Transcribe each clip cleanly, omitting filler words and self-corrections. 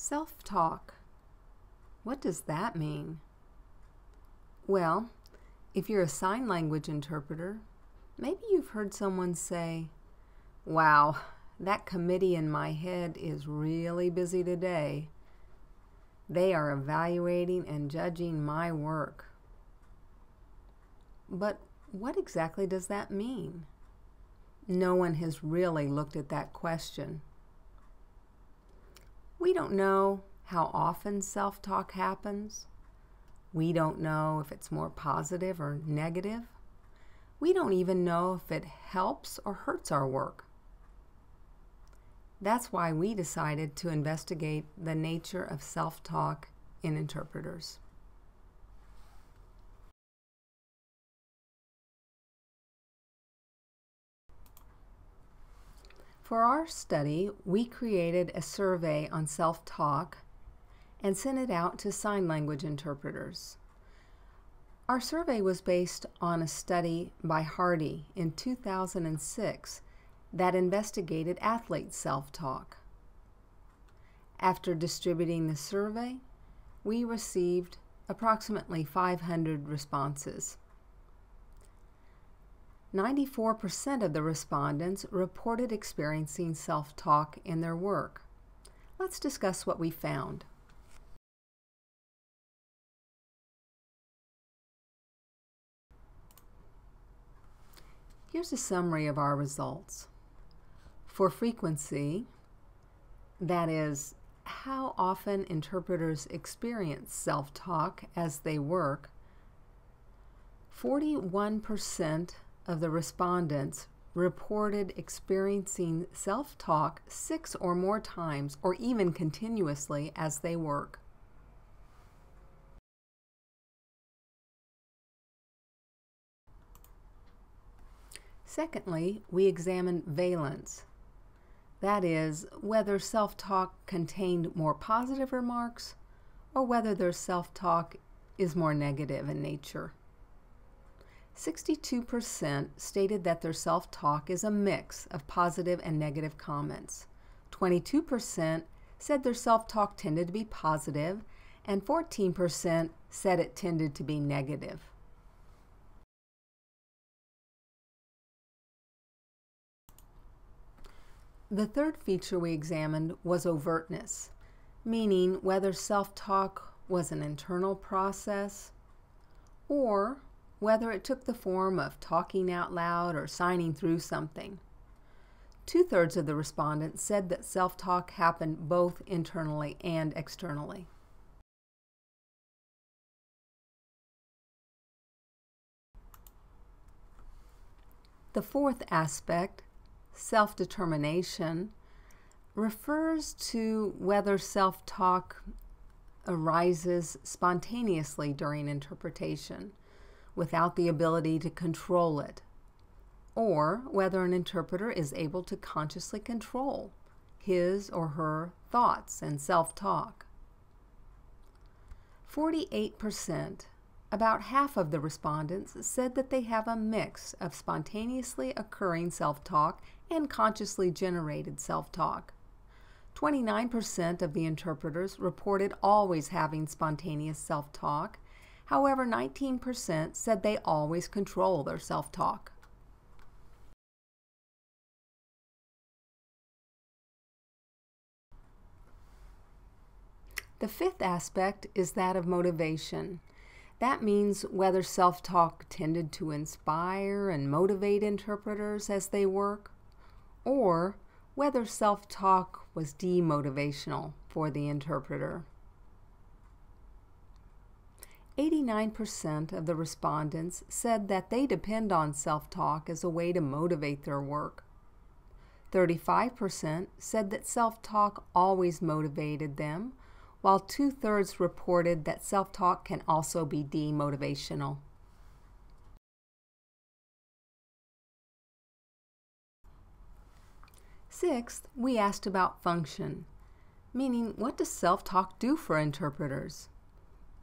Self-talk. What does that mean? Well, if you're a sign language interpreter, maybe you've heard someone say, "Wow, that committee in my head is really busy today. They are evaluating and judging my work." But what exactly does that mean? No one has really looked at that question. We don't know how often self-talk happens. We don't know if it's more positive or negative. We don't even know if it helps or hurts our work. That's why we decided to investigate the nature of self-talk in interpreters. For our study, we created a survey on self-talk and sent it out to sign language interpreters. Our survey was based on a study by Hardy in 2006 that investigated athletes' self-talk. After distributing the survey, we received approximately 500 responses. 94% of the respondents reported experiencing self-talk in their work. Let's discuss what we found. Here's a summary of our results. For frequency, that is, how often interpreters experience self-talk as they work, 41% of the respondents reported experiencing self-talk 6 or more times or even continuously as they work. Secondly, we examined valence. That is, whether self-talk contained more positive remarks or whether their self-talk is more negative in nature. 62% stated that their self-talk is a mix of positive and negative comments. 22% said their self-talk tended to be positive, and 14% said it tended to be negative. The third feature we examined was overtness, meaning whether self-talk was an internal process or whether it took the form of talking out loud or signing through something. 2/3 of the respondents said that self-talk happened both internally and externally. The fourth aspect, self-determination, refers to whether self-talk arises spontaneously during interpretation, without the ability to control it, or whether an interpreter is able to consciously control his or her thoughts and self-talk. 48%, about half of the respondents, said that they have a mix of spontaneously occurring self-talk and consciously generated self-talk. 29% of the interpreters reported always having spontaneous self-talk. However, 19% said they always control their self-talk. The fifth aspect is that of motivation. That means whether self-talk tended to inspire and motivate interpreters as they work, or whether self-talk was demotivational for the interpreter. 89% of the respondents said that they depend on self-talk as a way to motivate their work. 35% said that self-talk always motivated them, while 2/3 reported that self-talk can also be demotivational. Sixth, we asked about function, meaning what does self-talk do for interpreters?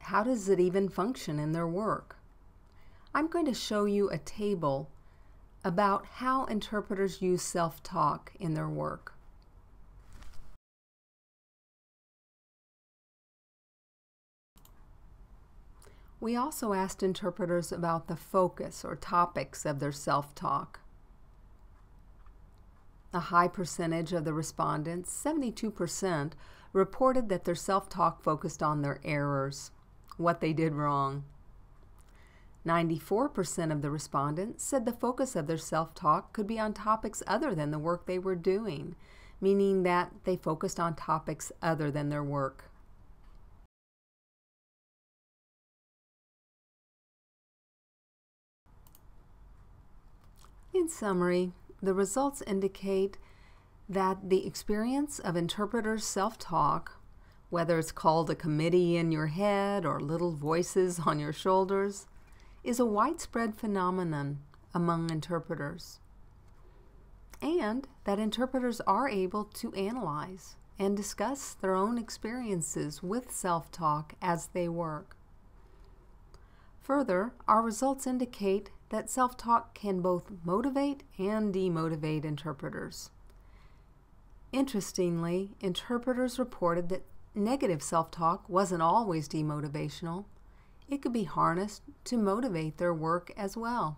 How does it even function in their work? I'm going to show you a table about how interpreters use self-talk in their work. We also asked interpreters about the focus or topics of their self-talk. A high percentage of the respondents, 72%, reported that their self-talk focused on their errors, what they did wrong. 94% of the respondents said the focus of their self-talk could be on topics other than the work they were doing, meaning that they focused on topics other than their work. In summary, the results indicate that the experience of interpreters' self-talk, whether it's called a committee in your head or little voices on your shoulders, is a widespread phenomenon among interpreters, and that interpreters are able to analyze and discuss their own experiences with self-talk as they work. Further, our results indicate that self-talk can both motivate and demotivate interpreters. Interestingly, interpreters reported that negative self-talk wasn't always demotivational. It could be harnessed to motivate their work as well.